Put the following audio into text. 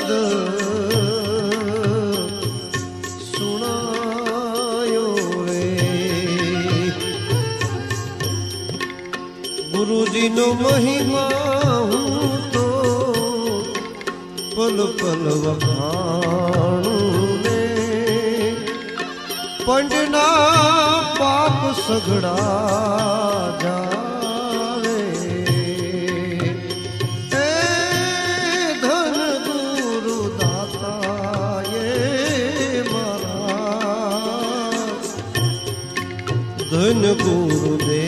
શબ્દ સુણાયો રે ગુરુજીનો મહિમા હું તો પલ પલ વખાણું ને પંડના પાપ સઘળા જાવે એ ધન ગુરુ દાતાએ મારા ધન ગુરુદેવ